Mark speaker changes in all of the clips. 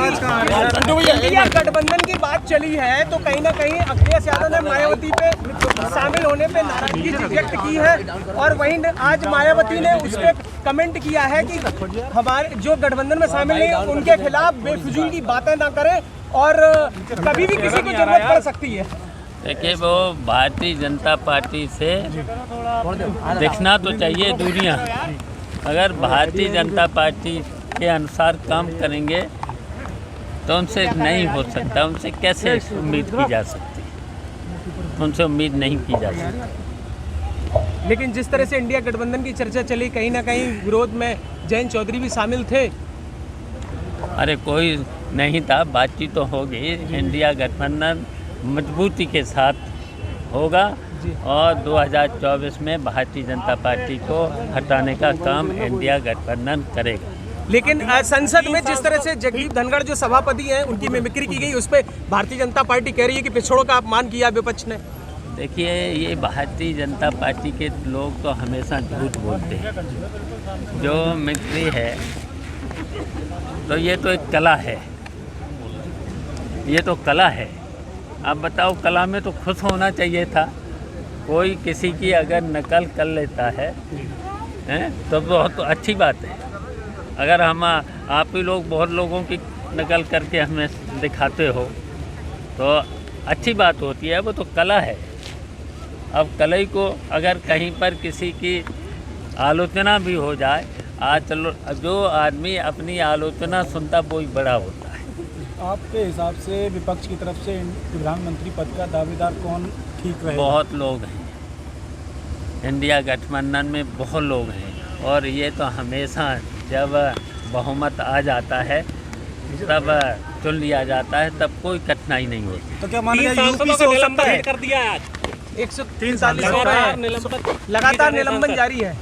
Speaker 1: India गठबंधन की बात चली है तो कहीं ना कहीं अखिलेश यादव ने मायावती पे शामिल होने पे नाराजगी व्यक्त की है और वहीं आज मायावती ने उस पर कमेंट किया है कि हमारे जो गठबंधन में शामिल नहीं उनके खिलाफ बेफिजूल की बातें ना करें और कभी भी किसी को जरूरत पड़ सकती है।
Speaker 2: देखिए, वो भारतीय जनता पार्टी से दिखना तो चाहिए दूरियां। अगर भारतीय जनता पार्टी के अनुसार काम करेंगे तो उनसे नहीं हो सकता। उनसे कैसे उम्मीद की जा सकती, उनसे उम्मीद नहीं की जा सकती।
Speaker 1: लेकिन जिस तरह से इंडिया गठबंधन की चर्चा चली, कहीं ना कहीं विरोध में जयंत चौधरी भी शामिल थे।
Speaker 2: अरे कोई नहीं था, बातचीत तो होगी। इंडिया गठबंधन मजबूती के साथ होगा और 2024 में भारतीय जनता पार्टी को हटाने का काम इंडिया गठबंधन करेगा।
Speaker 1: लेकिन संसद में जिस तरह से जगदीप धनखड़ जो सभापति हैं उनकी मिमिक्री की गई, उस पर भारतीय जनता पार्टी कह रही है कि पिछड़ों का अपमान किया विपक्ष ने।
Speaker 2: देखिए, ये भारतीय जनता पार्टी के लोग तो हमेशा झूठ बोलते हैं। जो मिमिक्री है तो ये तो एक कला है, ये तो कला है। अब बताओ, कला में तो खुश होना चाहिए था। कोई किसी की अगर नकल कर लेता है तो बहुत अच्छी बात है। अगर हम आप ही लोग बहुत लोगों की नकल करके हमें दिखाते हो तो अच्छी बात होती है, वो तो कला है। अब कला को अगर कहीं पर किसी की आलोचना भी हो जाए, आज चलो जो आदमी अपनी आलोचना सुनता वो ही बड़ा होता है।
Speaker 3: आपके हिसाब से विपक्ष की तरफ से प्रधानमंत्री पद का दावेदार कौन ठीक रहेगा?
Speaker 2: बहुत लोग हैं इंडिया गठबंधन में, बहुत लोग हैं। और ये तो हमेशा जब बहुमत आ जाता है तब चुन लिया जाता है, तब कोई कठिनाई नहीं होती।
Speaker 3: तो क्या मानेगा यूपी से हो सकता है?
Speaker 1: कर दिया आज 143 लगातार निलंबन जारी है।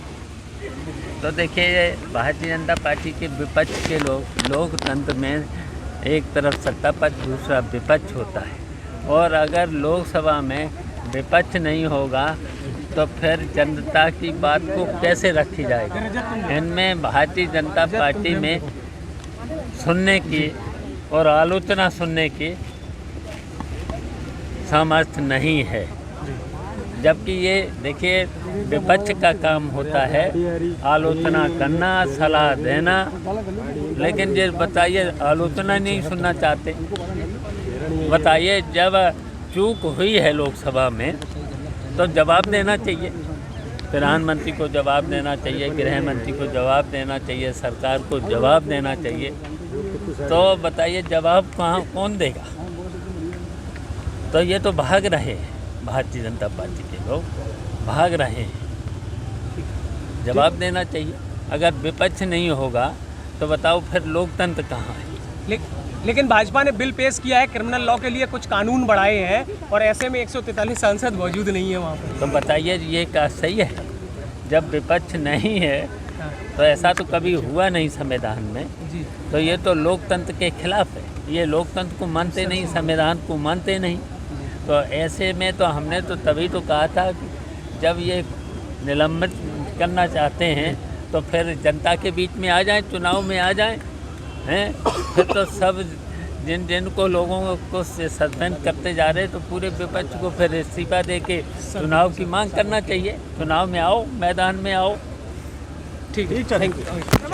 Speaker 2: तो देखिए, भारतीय जनता पार्टी के विपक्ष के लोग, लोकतंत्र में एक तरफ सत्ता पक्ष दूसरा विपक्ष होता है और अगर लोकसभा में विपक्ष नहीं होगा तो फिर जनता की बात को कैसे रखी जाएगी। इनमें भारतीय जनता पार्टी में सुनने की और आलोचना सुनने की सामर्थ्य नहीं है। जबकि ये देखिए, विपक्ष का काम होता है आलोचना करना, सलाह देना। लेकिन ये बताइए, आलोचना नहीं सुनना चाहते। बताइए, जब चूक हुई है लोकसभा में तो जवाब देना चाहिए। प्रधानमंत्री को जवाब देना चाहिए, गृह मंत्री को जवाब देना चाहिए, सरकार को जवाब देना चाहिए। तो बताइए, जवाब कौन देगा? तो ये तो भाग रहे हैं, भारतीय जनता पार्टी के लोग भाग रहे हैं। जवाब देना चाहिए। अगर विपक्ष नहीं होगा तो बताओ फिर लोकतंत्र कहाँ है?
Speaker 1: लेकिन भाजपा ने बिल पेश किया है, क्रिमिनल लॉ के लिए कुछ कानून बढ़ाए हैं और ऐसे में 143 सांसद मौजूद नहीं है वहाँ पर।
Speaker 2: तो बताइए, ये क्या सही है? जब विपक्ष नहीं है तो ऐसा तो कभी हुआ नहीं संविधान में। तो ये तो लोकतंत्र के खिलाफ है। ये लोकतंत्र को मानते नहीं, संविधान को मानते नहीं। तो ऐसे में तो हमने तो तभी तो कहा था कि जब ये निलंबित करना चाहते हैं तो फिर जनता के बीच में आ जाएं, चुनाव में आ जाएं, हैं? फिर तो सब जिन को लोगों को सस्पेंड करते जा रहे हैं तो पूरे विपक्ष को फिर इस्तीफा दे के चुनाव की मांग करना चाहिए। चुनाव में आओ, मैदान में आओ।
Speaker 1: ठीक है, थैंक यू।